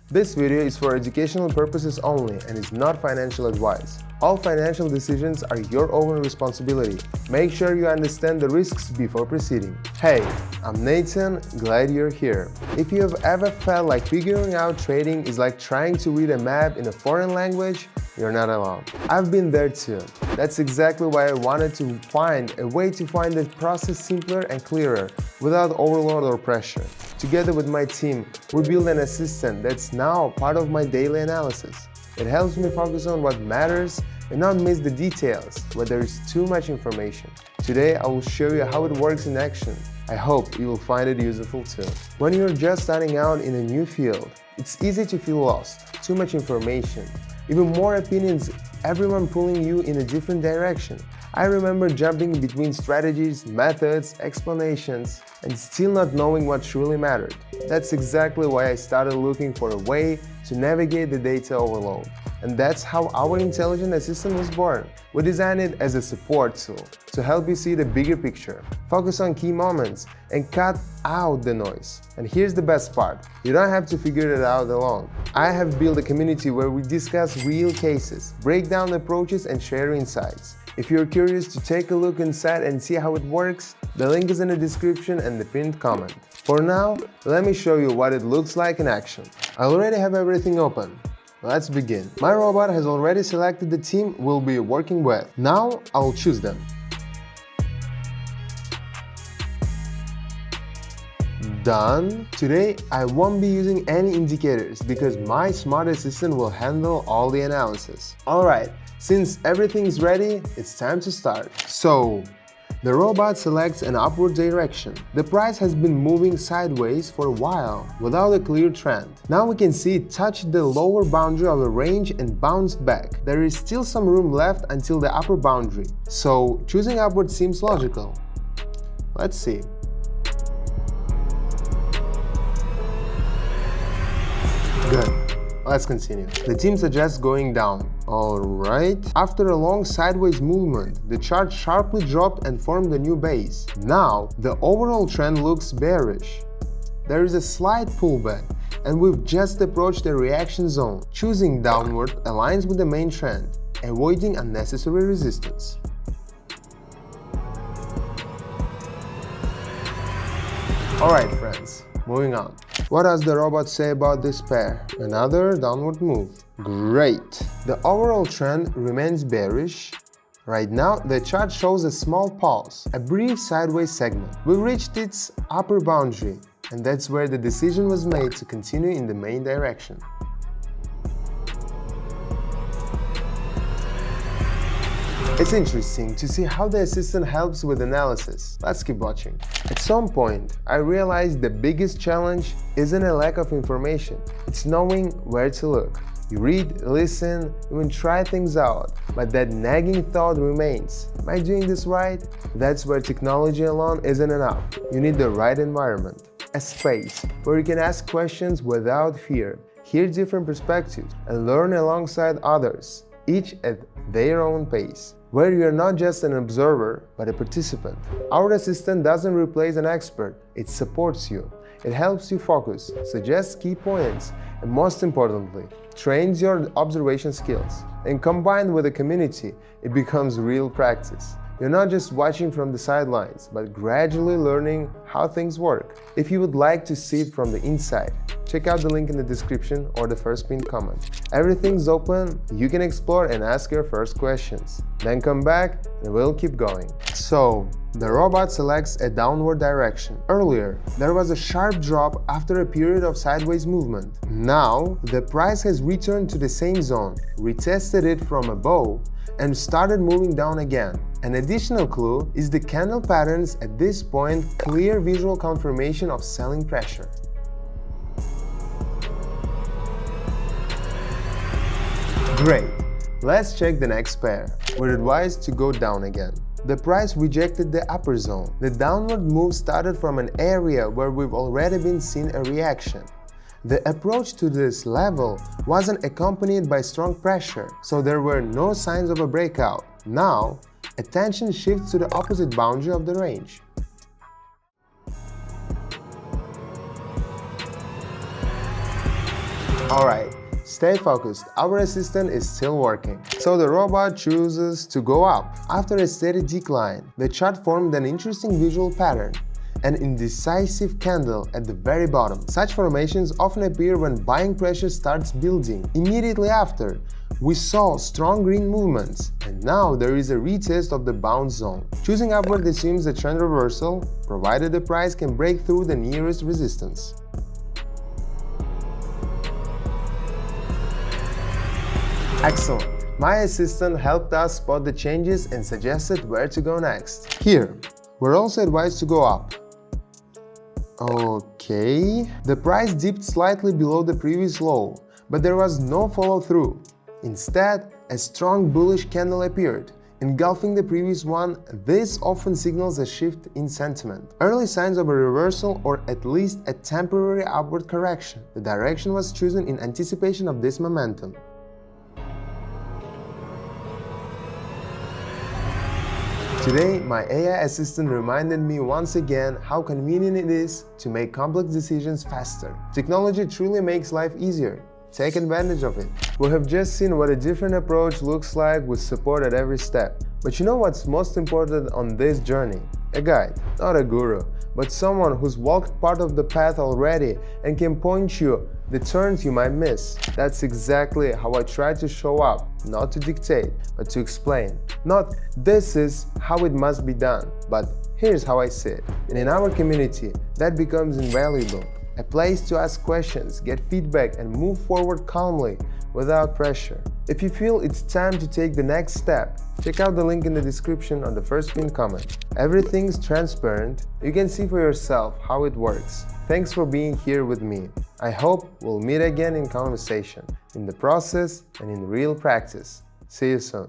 This video is for educational purposes only and is not financial advice. All financial decisions are your own responsibility. Make sure you understand the risks before proceeding. Hey, I'm Nathan, glad you're here. If you have ever felt like figuring out trading is like trying to read a map in a foreign language, you're not alone. I've been there too. That's exactly why I wanted to find a way to find the process simpler and clearer, without overload or pressure. Together with my team, we built an assistant that's now part of my daily analysis. It helps me focus on what matters and not miss the details where there is too much information. Today, I will show you how it works in action. I hope you will find it useful too. When you're just starting out in a new field, it's easy to feel lost, too much information, even more opinions, everyone pulling you in a different direction. I remember jumping between strategies, methods, explanations, and still not knowing what truly mattered. That's exactly why I started looking for a way to navigate the data overload. And that's how our intelligent assistant was born. We designed it as a support tool to help you see the bigger picture, focus on key moments, and cut out the noise. And here's the best part, you don't have to figure it out alone. I have built a community where we discuss real cases, break down approaches, and share insights. If you're curious to take a look inside and see how it works, the link is in the description and the pinned comment. For now, let me show you what it looks like in action. I already have everything open. Let's begin. My robot has already selected the team we'll be working with. Now I'll choose them. Done. Today I won't be using any indicators because my smart assistant will handle all the analysis. Alright, since everything's ready, it's time to start. So, the robot selects an upward direction. The price has been moving sideways for a while without a clear trend. Now we can see it touched the lower boundary of the range and bounced back. There is still some room left until the upper boundary, so choosing upward seems logical. Let's see. Good. Let's continue. The team suggests going down. Alright. After a long sideways movement, the chart sharply dropped and formed a new base. Now, the overall trend looks bearish. There is a slight pullback, and we've just approached the reaction zone. Choosing downward aligns with the main trend, avoiding unnecessary resistance. Alright friends, moving on. What does the robot say about this pair? Another downward move. Great! The overall trend remains bearish. Right now, the chart shows a small pulse, a brief sideways segment. We reached its upper boundary, and that's where the decision was made to continue in the main direction. It's interesting to see how the assistant helps with analysis. Let's keep watching. At some point, I realized the biggest challenge isn't a lack of information, it's knowing where to look. You read, listen, even try things out, but that nagging thought remains. Am I doing this right? That's where technology alone isn't enough. You need the right environment. A space where you can ask questions without fear, hear different perspectives, and learn alongside others, each at their own pace. Where you're not just an observer, but a participant. Our assistant doesn't replace an expert, it supports you. It helps you focus, suggests key points, and most importantly, trains your observation skills. And combined with a community, it becomes real practice. You're not just watching from the sidelines, but gradually learning how things work. If you would like to see it from the inside, check out the link in the description or the first pinned comment. Everything's open, you can explore and ask your first questions. Then come back and we'll keep going. So, the robot selects a downward direction. Earlier, there was a sharp drop after a period of sideways movement. Now, the price has returned to the same zone, retested it from above, and started moving down again. An additional clue is the candle patterns at this point, clear visual confirmation of selling pressure. Great! Let's check the next pair. We're advised to go down again. The price rejected the upper zone. The downward move started from an area where we've already been seeing a reaction. The approach to this level wasn't accompanied by strong pressure, so there were no signs of a breakout. Now, attention shifts to the opposite boundary of the range. Alright, stay focused, our assistant is still working. So the robot chooses to go up. After a steady decline, the chart formed an interesting visual pattern, an indecisive candle at the very bottom. Such formations often appear when buying pressure starts building. Immediately after, we saw strong green movements, and now there is a retest of the bounce zone. Choosing upward assumes a trend reversal, provided the price can break through the nearest resistance. Excellent! My assistant helped us spot the changes and suggested where to go next. Here, we're also advised to go up. Okay, the price dipped slightly below the previous low, but there was no follow-through. Instead, a strong bullish candle appeared, engulfing the previous one. This often signals a shift in sentiment. Early signs of a reversal or at least a temporary upward correction. The direction was chosen in anticipation of this momentum. Today, my AI assistant reminded me once again how convenient it is to make complex decisions faster. Technology truly makes life easier. Take advantage of it. We have just seen what a different approach looks like with support at every step. But you know what's most important on this journey? A guide, not a guru, but someone who's walked part of the path already and can point you the turns you might miss. That's exactly how I try to show up, not to dictate, but to explain. Not this is how it must be done, but here's how I see it. And in our community, that becomes invaluable. A place to ask questions, get feedback, and move forward calmly without pressure. If you feel it's time to take the next step, check out the link in the description on the first pinned comment. Everything's transparent, you can see for yourself how it works. Thanks for being here with me. I hope we'll meet again in conversation, in the process, and in real practice. See you soon.